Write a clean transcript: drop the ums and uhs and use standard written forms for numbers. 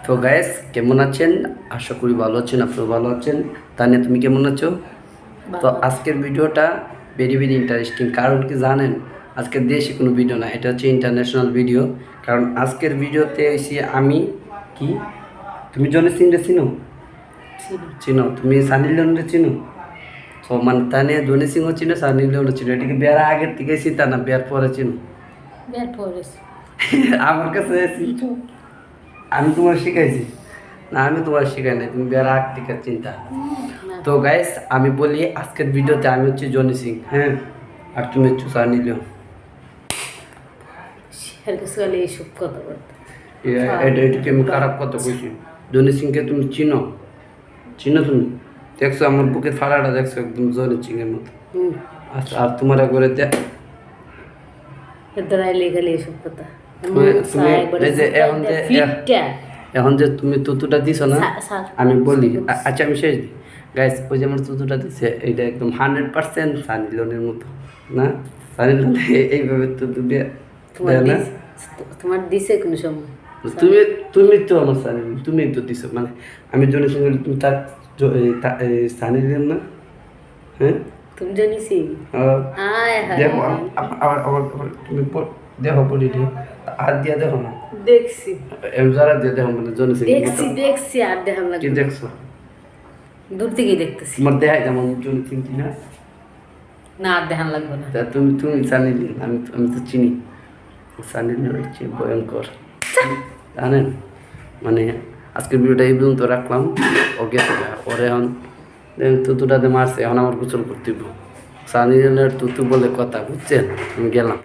তো গাইস কেমন আছেন? আশা করি ভালো আছেন, আপনিও ভালো আছেন। তানিয়া তুমি কেমন আছো? তো আজকের ভিডিওটা ভেরি ভেরি ইন্টারেস্টিং। কারণ কি জানেন, আজকের দেশে কোনো ভিডিও না, এটা হচ্ছে ইন্টারন্যাশনাল ভিডিও। কারণ আজকের ভিডিওতে এসে আমি কি, তুমি জনি সিংরে চিনো? চিনো? তুমি সানি লিওনরে চিনো? তো মানে তানিয়া জনি সিংও চিনো, সানি লিওনও চিনো। এটা কি বিয়ার আগের থেকে চিন্তা না বিয়ার পরে চিনো? বিয়ার পরে আমার কাছে আমি তোমার শিখাইছি না, আমি তোমার শিখাই নাই, তুমি বিয়ার আগ থেকে চিন্তা। তো গাইস আমি বলি আজকের ভিডিওতে আমি হচ্ছে জনি সিং, হ্যাঁ, আর তুমি হচ্ছে সানি লিওন। এইসব কথা বলতে এটাকে আমি খারাপ কথা কইছি। জনি সিংকে তুমি চিনো? চিনো তুমি? দেখছো আমার বুকের ফাড়াটা, দেখছো একদম জনি সিংয়ের মতো। আচ্ছা, আর তোমার একবারে দাঁড়াইলে গেলে এইসব কথা এখন যে তুমি তুতুটা দিছো না, আমি বলি আচ্ছা আমি শেষ দিই। গাইস ওই যে আমার তুতুটা দিছে এইটা একদম 100% সানি লিওনের মতো না? সানি লিওন এইভাবে তুতু দিয়ে না। তোমার দিছে কোন সময়? তুমি তুমি তো আমার সানি লিওন, তুমি তো দিছো। মানে আমি জনের সঙ্গে তুমি তার সানি লিওন না? হ্যাঁ তুমি জানিছি দেখো আবার আবার তুমি দেখো বলি হাত দিয়ে দেখো না, দেখছি যারা দিয়ে দেখো মানে জনি সিং দেখছি আর দেখাম কি লাগবে দেখছো? দূর থেকেই দেখতেছি তোমার দেখাই যেমন জনি সিং চিনা না, আর দেখান লাগবে না। তা তুমি তুমি সানি লিওন, আমি তো চিনি সানি লিওন হচ্ছে ভয়ঙ্কর, জানেন? মানে আজকের ভিডিওটা এই পর্যন্ত রাখলাম। ওকে ওরে এখন তুতুটাতে মারছে, এখন আমার গোসল করতে সানি লিওনের তুতু বলে কথা, বুঝছেন? আমি গেলাম।